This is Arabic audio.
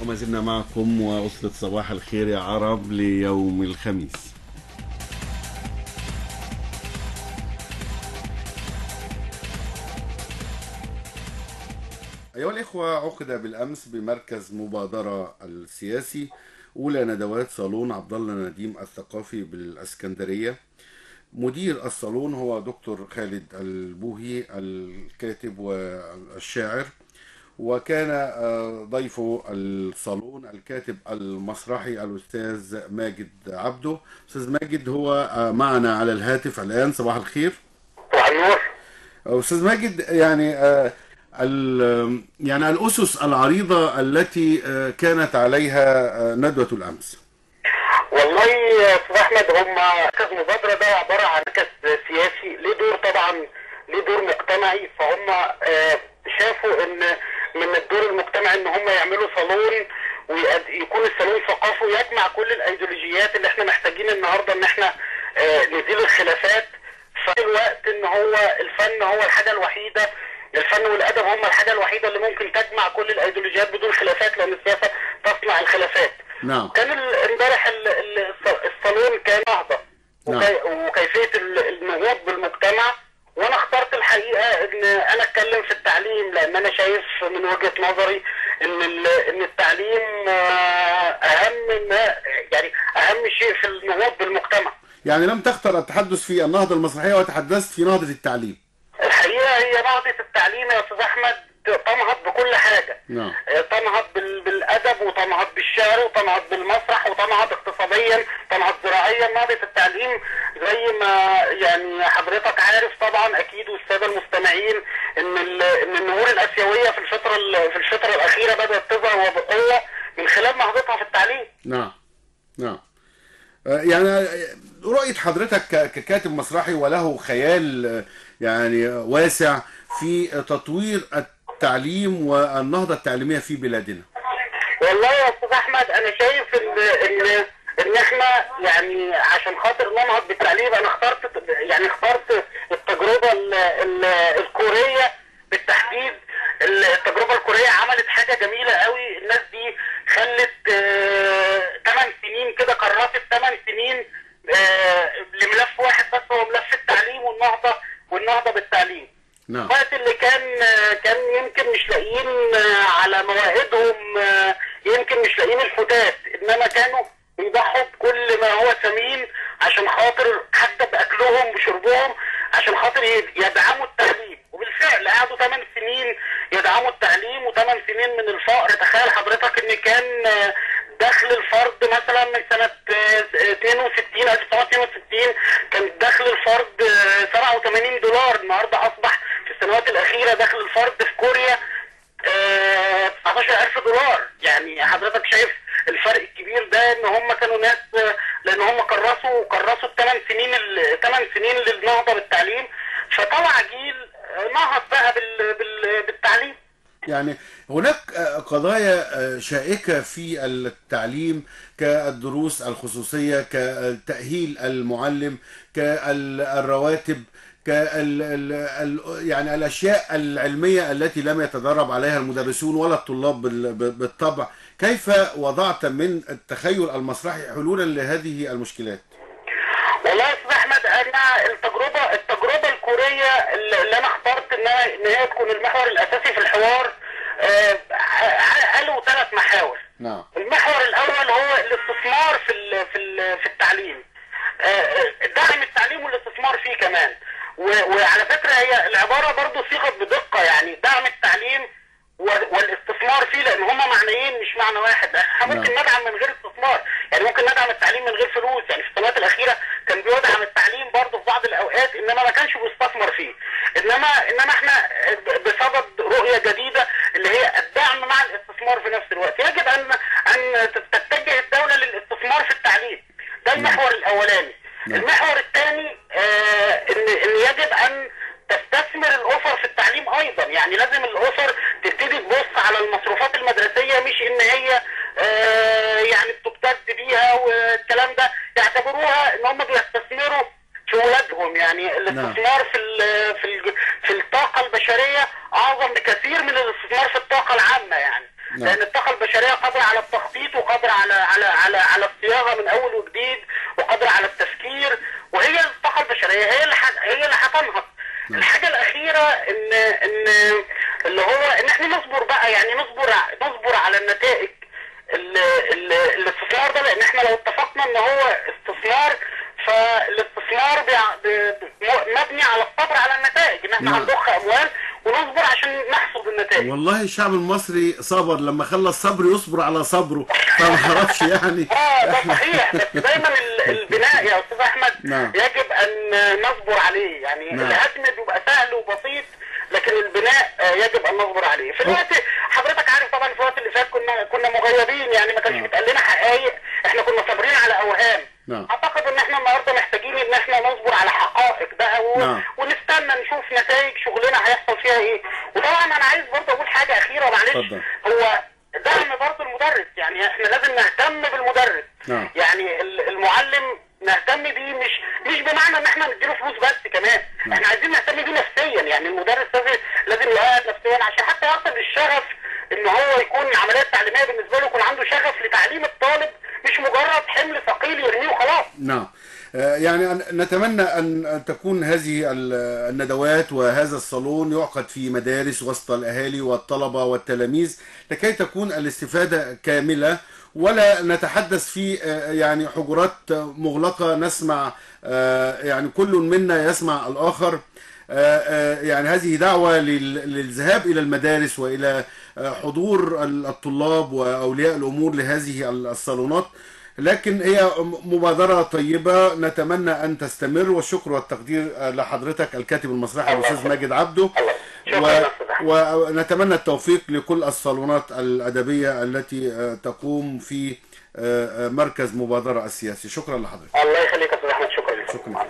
وما زلنا معكم وأسرة صباح الخير يا عرب ليوم الخميس. أيها الإخوة، عقد بالأمس بمركز مبادرة السياسي أولى ندوات صالون عبد الله نديم الثقافي بالإسكندرية. مدير الصالون هو دكتور خالد البوهي الكاتب والشاعر، وكان ضيف الصالون الكاتب المسرحي الأستاذ ماجد عبده. أستاذ ماجد هو معنا على الهاتف الآن. صباح الخير. صباح النور. أستاذ ماجد، يعني الأسس العريضة التي كانت عليها ندوة الأمس. والله يا استاذ احمد، هم مركز مبادره ده عباره عن مركز سياسي ليه دور، طبعا ليه دور مجتمعي. فهم شافوا ان من الدور المجتمعي ان هم يعملوا صالون ويكون الصالون ثقافي ويجمع كل الايديولوجيات اللي احنا محتاجين النهارده ان احنا نزيل الخلافات. في الوقت ان هو الفن هو الحاجه الوحيده، الفن والادب هم الحاجه الوحيده اللي ممكن تجمع كل الايديولوجيات بدون خلافات، لان السياسه تصنع الخلافات. نعم. كان امبارح الصالون كان نهضه نعم. وكيفيه النهوض بالمجتمع. وانا اخترت الحقيقه ان انا اتكلم في التعليم، لان انا شايف من وجهه نظري ان التعليم اهم شيء في النهوض بالمجتمع. يعني لم تختر التحدث في النهضة المسرحية وتحدثت في نهضة التعليم. الحقيقه هي نهضه التعليم يا استاذ احمد تنهض بكل حاجه. نعم. تنهض بالادب، وتنهض بالشعر، وتنهض بالمسرح، وتنهض اقتصاديا، تنهض زراعيا. نهضه التعليم زي ما يعني حضرتك عارف طبعا اكيد، والساده المستمعين، ان النهور الاسيويه في الفتره الاخيره بدات تظهر وبقوه من خلال نهضتها في التعليم. نعم. نعم. يعني رؤية حضرتك ككاتب مسرحي وله خيال يعني واسع في تطوير التعليم والنهضة التعليمية في بلادنا. والله يا استاذ احمد، انا شايف ان احنا يعني عشان خاطر ننهض بالتعليم، انا اخترت التجربه الكوريه بالتحديد. التجربه الكوريه عملت حاجه جميله قوي. الناس دي خلت 8 سنين كده، كرست 8 سنين لملف واحد بس، هو ملف التعليم والنهضه بالتعليم. نعم. الوقت اللي كان يمكن مش لاقيين على مواهبهم، يمكن مش لاقيين الفتات، انما كانوا بيضحوا بكل ما هو ثمين عشان خاطر حتى باكلهم وشربهم، عشان خاطر يدعموا التعليم. وبالفعل قعدوا 8 سنين يدعموا التعليم، و8 سنين من الفقر. تخيل حضرتك ان كان دخل الفرد مثلا من سنة 1962 كان دخل الفرد 87 دولار. النهارده اصبح في السنوات الاخيرة دخل الفرد في كوريا 19,000 دولار. يعني حضرتك شايف الفرق الكبير ده، ان هم كانوا ناس، لان هم كرسوا ال8 سنين للنهضة بالتعليم، فطلع جيل نهض بقى بالتعليم. يعني هناك قضايا شائكة في التعليم كالدروس الخصوصية، كتأهيل المعلم، كالرواتب، يعني الأشياء العلمية التي لم يتدرب عليها المدرسون ولا الطلاب بالطبع. كيف وضعت من التخيل المسرحي حلولا لهذه المشكلات؟ والله يا استاذ احمد، انا التجربه الكوريه اللي انا اخترت ان هي تكون المحور الاساسي في الحوار، قالوا 3 محاور. نعم. المحور الاول هو الاستثمار في التعليم، دعم التعليم والاستثمار فيه كمان. وعلى فكره هي العباره برضو صيغت بدقه، يعني دعم التعليم والاستثمار فيه، لان هما معنيين مش معنى واحد. احنا ممكن ندعم من غير استثمار، يعني ممكن ندعم التعليم من غير فلوس. يعني في السنوات الاخيره كان بيدعم التعليم برضه في بعض الاوقات، انما ما كانش بيستثمر فيه. انما احنا بصدد رؤيه جديده اللي هي الدعم مع الاستثمار في نفس الوقت. يجب ان تتجه الدوله للاستثمار في التعليم. ده المحور الاولاني. المحور الثاني ان يجب ان تستثمر الاسر في التعليم ايضا. يعني لازم الاسر تبتدي تبص على المصروفات المدرسيه، مش ان هي يعني بتبتد بيها والكلام ده، يعتبروها ان هم بيستثمروا في ولادهم. يعني الاستثمار في الطاقه البشريه اعظم بكثير من الاستثمار في الطاقه العامه. يعني لان الطاقه البشريه قادره على التخطيط، وقادره على الصياغه من اول وجديد، وقادره على التفكير، وهي الطاقه البشريه هي اللي هتنهض. الحاجه الاخيره ان اللي هو ان احنا نصبر بقى، يعني نصبر على النتائج الاستثمار ده، لان احنا لو اتفقنا ان هو استثمار، فالاستثمار مبني على الصبر على النتائج، ان احنا هنضخ اموال ونصبر عشان نحصد النتائج. والله الشعب المصري صبر لما خلى الصبر يصبر على صبره، فما اعرفش يعني. ده صحيح، بس دايما البناء يا استاذ احمد يجب ان نصبر عليه، يعني الهدم بيبقى سهل وبسيط، لكن البناء يجب ان نصبر عليه. في الوقت حضرتك عارف طبعا، في الوقت اللي فات كنا مغيبين، يعني ما كانش بيتقال لنا حقائق، احنا كنا صابرين على اوهام. اعتقد ان احنا النهارده محتاجين ان احنا نصبر على حقائق بقى ونستنى نشوف نتائج شغلنا هيحصل فيها ايه. وطبعا انا عايز برضه اقول حاجه اخيره معلش، هو دعم برضه المدرس، يعني احنا لازم نهتم بالمدرس. يعني المعلم نهتم بيه، مش بمعنى ان احنا نديله فلوس بس، كمان احنا عايزين نهتم بيه نفسيا. يعني المدرس لازم يقعد نفسيا عشان حتى يصل للشغف، ان هو يكون العمليه التعليميه بالنسبه له يكون عنده شغف لتعليم الطالب، مش مجرد حمل ثقيل يرميه وخلاص. يعني نتمنى أن تكون هذه الندوات وهذا الصالون يعقد في مدارس وسط الأهالي والطلبة والتلاميذ، لكي تكون الاستفادة كاملة، ولا نتحدث في يعني حجرات مغلقة نسمع يعني كل منا يسمع الآخر. يعني هذه دعوة للذهاب إلى المدارس وإلى حضور الطلاب وأولياء الأمور لهذه الصالونات، لكن هي مبادرة طيبة نتمنى أن تستمر. والشكر والتقدير لحضرتك الكاتب المسرحي الأستاذ ماجد عبده، ونتمنى التوفيق لكل الصالونات الأدبية التي تقوم في مركز مبادرة السياسي. شكرا لحضرتك. الله يخليك يا أستاذ أحمد، شكرا.